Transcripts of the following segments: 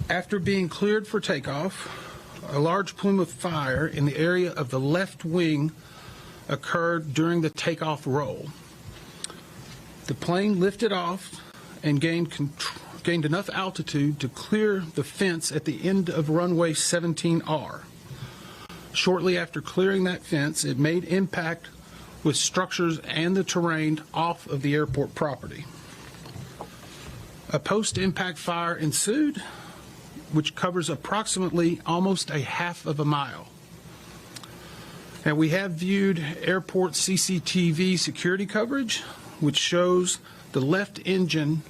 After being cleared for takeoff, a large plume of fire in the area of the left wing occurred during the takeoff roll. The plane lifted off and gained enough altitude to clear the fence at the end of runway 17R. Shortly after clearing that fence, it made impact with structures and the terrain off of the airport property. A post-impact fire ensued, which covers approximately almost a half of a mile. Now, we have viewed airport CCTV security coverage, which shows the left engine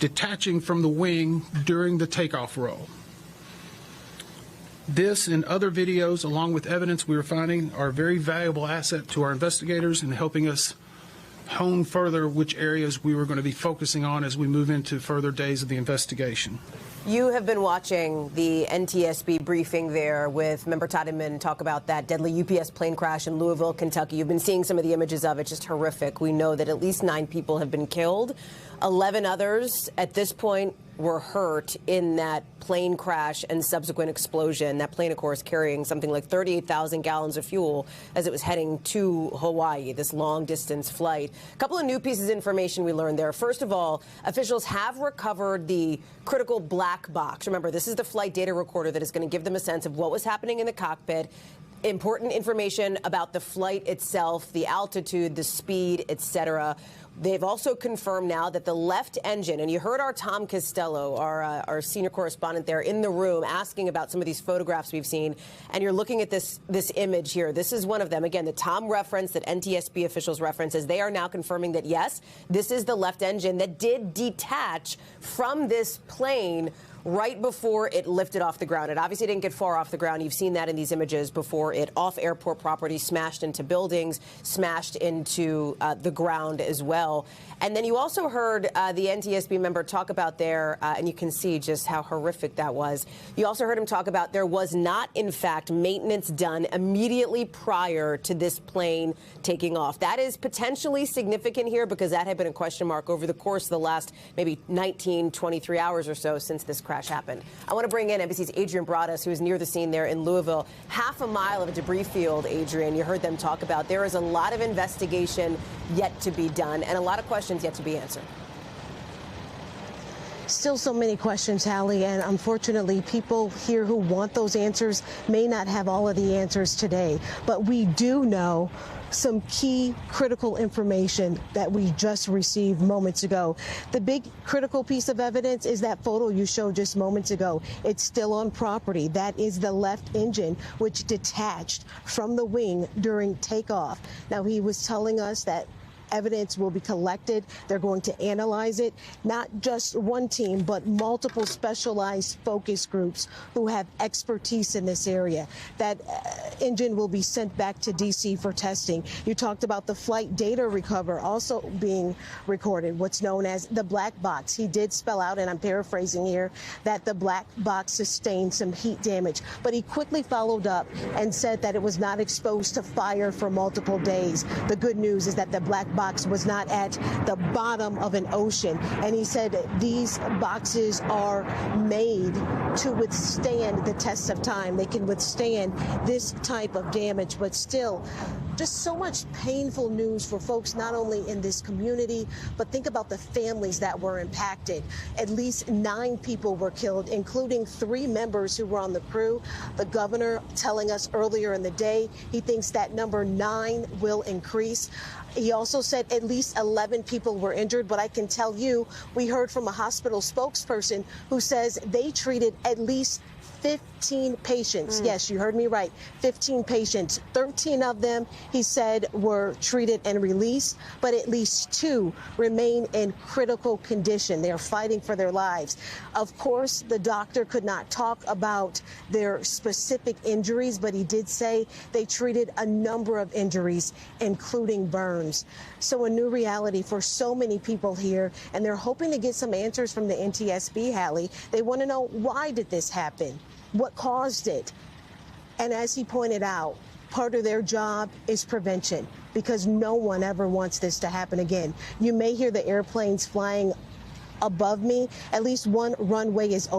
detaching from the wing during the takeoff roll. This and other videos, along with evidence we are finding, are a very valuable asset to our investigators in helping us hone further which areas we were going to be focusing on as we move into further days of the investigation. You have been watching the NTSB briefing there with Member Tiedemann talk about that deadly UPS plane crash in Louisville, Kentucky. You've been seeing some of the images of it, just horrific. We know that at least 9 people have been killed. 11 others at this point were hurt in that plane crash and subsequent explosion. That plane, of course, carrying something like 38,000 gallons of fuel as it was heading to Hawaii, this long-distance flight. A couple of new pieces of information we learned there. First of all, officials have recovered the critical black box. Remember, this is the flight data recorder that is going to give them a sense of what was happening in the cockpit. Important information about the flight itself, the altitude, the speed, etc. They've also confirmed now that the left engine, and you heard our Tom Costello, our senior correspondent there in the room, asking about some of these photographs we've seen, and you're looking at this image here. This is one of them. Again, the Tom reference that NTSB officials references, they are now confirming that, yes, this is the left engine that did detach from this plane right before it lifted off the ground. It obviously didn't get far off the ground. You've seen that in these images before it off airport property, smashed into buildings, smashed into the ground as well. And then you also heard the NTSB member talk about there, and you can see just how horrific that was. You also heard him talk about there was not, in fact, maintenance done immediately prior to this plane taking off. That is potentially significant here because that had been a question mark over the course of the last maybe 19, 23 hours or so since this crash happened. I want to bring in NBC's Adrian Broaddus, who is near the scene there in Louisville. Half a mile of a debris field, Adrian, you heard them talk about. There is a lot of investigation yet to be done and a lot of questions yet to be answered. Still so many questions, Hallie, and unfortunately people here who want those answers may not have all of the answers today. But we do know some key critical information that we just received moments ago. The big critical piece of evidence is that photo you showed just moments ago. It's still on property. That is the left engine, which detached from the wing during takeoff. Now, he was telling us that evidence will be collected. They're going to analyze it. Not just one team, but multiple specialized focus groups who have expertise in this area. That engine will be sent back to D.C. for testing. You talked about the flight data recover also being recorded, what's known as the black box. He did spell out, and I'm paraphrasing here, that the black box sustained some heat damage. But he quickly followed up and said that it was not exposed to fire for multiple days. The good news is that the black box was not at the bottom of an ocean. And he said these boxes are made to withstand the tests of time. They can withstand this type of damage, but still just so much painful news for folks not only in this community, but think about the families that were impacted. At least 9 people were killed, including 3 members who were on the crew. The governor telling us earlier in the day he thinks that number 9 will increase. He also said at least 11 people were injured, but I can tell you, we heard from a hospital spokesperson who says they treated at least 15 patients. Yes, you heard me right. 15 patients. 13 of them, he said, were treated and released, but at least 2 remain in critical condition. They are fighting for their lives. Of course, the doctor could not talk about their specific injuries, but he did say they treated a number of injuries, including burns. So a new reality for so many people here, and they're hoping to get some answers from the NTSB, Hallie. They want to know, why did this happen? What caused it? And as he pointed out, part of their job is prevention, because no one ever wants this to happen again. You may hear the airplanes flying above me. At least one runway is open.